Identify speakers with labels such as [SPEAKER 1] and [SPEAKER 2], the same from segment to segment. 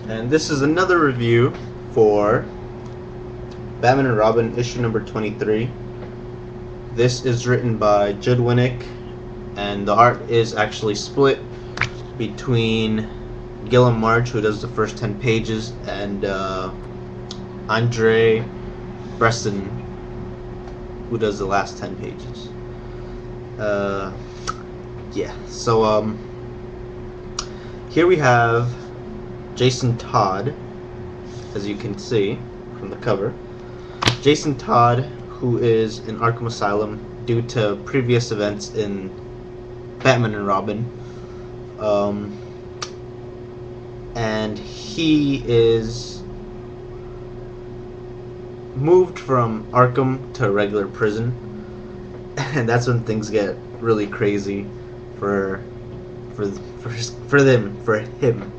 [SPEAKER 1] And this is another review for Batman and Robin issue number 23. This is written by Judd Winnick, and the art is actually split between Gilliam March, who does the first 10 pages, and Andre Bresson, who does the last 10 pages. So here we have Jason Todd, as you can see from the cover. Jason Todd, who is in Arkham Asylum due to previous events in Batman and Robin. And he is moved from Arkham to a regular prison, and that's when things get really crazy for him.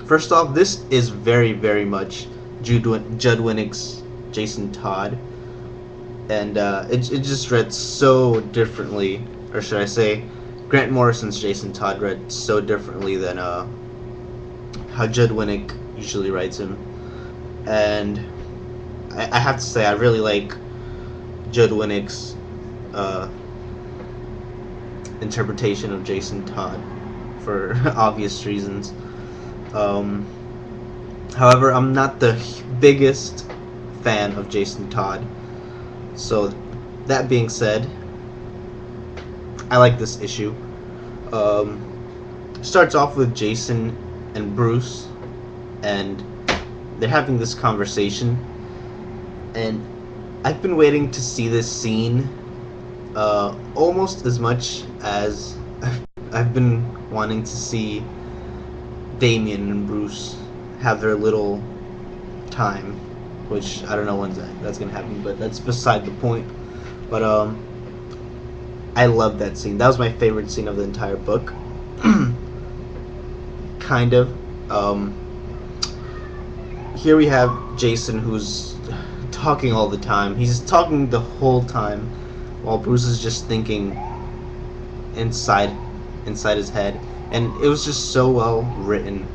[SPEAKER 1] First off, this is very much Judd Winnick's Jason Todd, and it just read so differently, or should I say, Grant Morrison's Jason Todd read so differently than how Judd Winnick usually writes him. And I have to say, I really like Judd Winnick's interpretation of Jason Todd for obvious reasons. However, I'm not the biggest fan of Jason Todd. So, that being said, I like this issue. Starts off with Jason and Bruce, and they're having this conversation, and I've been waiting to see this scene almost as much as I've been wanting to see Damian and Bruce have their little time, which I don't know when that's gonna happen, but that's beside the point. But I love that scene. That was my favorite scene of the entire book. Kind of. Here we have Jason, who's talking all the time. He's talking the whole time, while Bruce is just thinking inside his head, and it was just so well written.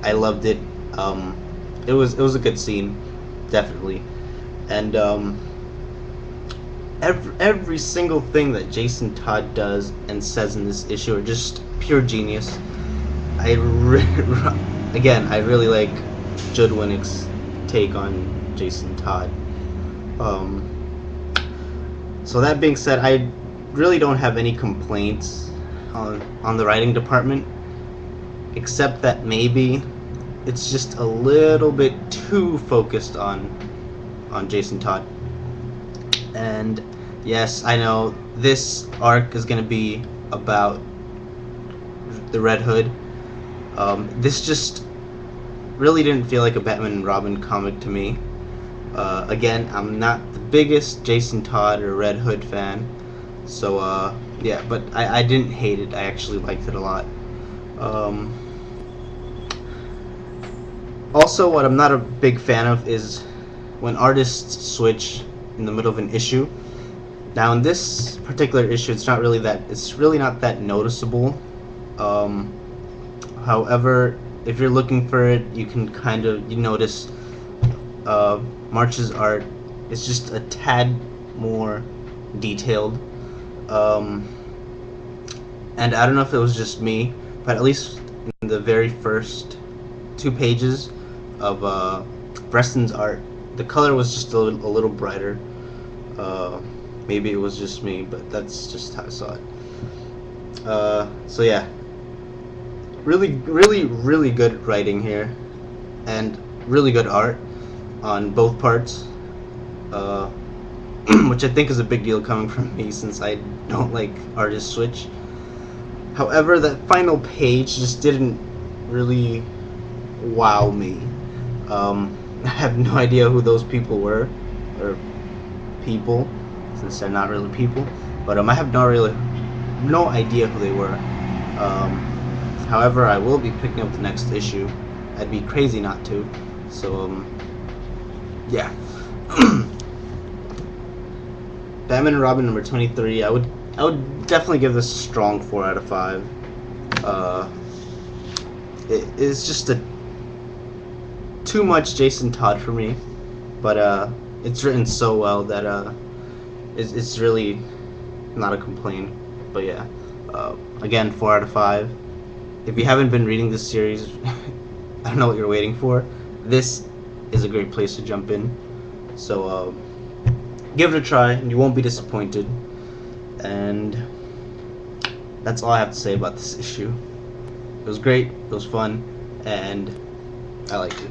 [SPEAKER 1] I loved it. It was a good scene, definitely, and every single thing that Jason Todd does and says in this issue are just pure genius. I really like Judd Winnick's take on Jason Todd. So that being said, I really don't have any complaints on the writing department, except that maybe it's just a little bit too focused on Jason Todd. And yes, I know this arc is going to be about the Red Hood. This just really didn't feel like a Batman and Robin comic to me. Again, I'm not the biggest Jason Todd or Red Hood fan, so yeah, but I didn't hate it. I actually liked it a lot. Also, what I'm not a big fan of is when artists switch in the middle of an issue. Now, in this particular issue, it's really not that noticeable. However, if you're looking for it, you can you notice March's art is just a tad more detailed. And I don't know if it was just me, but at least in the very first 2 pages of Bresson's art, the color was just a little brighter. Maybe it was just me, but that's just how I saw it. So yeah, really good writing here, and really good art on both parts, which I think is a big deal coming from me, since I don't like artist switch. However, that final page just didn't really wow me. I have no idea who those people were, or people, since they're not really people. But I have no idea who they were. However, I will be picking up the next issue. I'd be crazy not to. So yeah. Batman and Robin number 23. I would definitely give this a strong 4 out of 5. It is just a too much Jason Todd for me, but it's written so well that it's really not a complaint. But yeah, again, 4 out of 5. If you haven't been reading this series, I don't know what you're waiting for. This is a great place to jump in. So give it a try, and you won't be disappointed. And that's all I have to say about this issue. It was great, it was fun, and I liked it.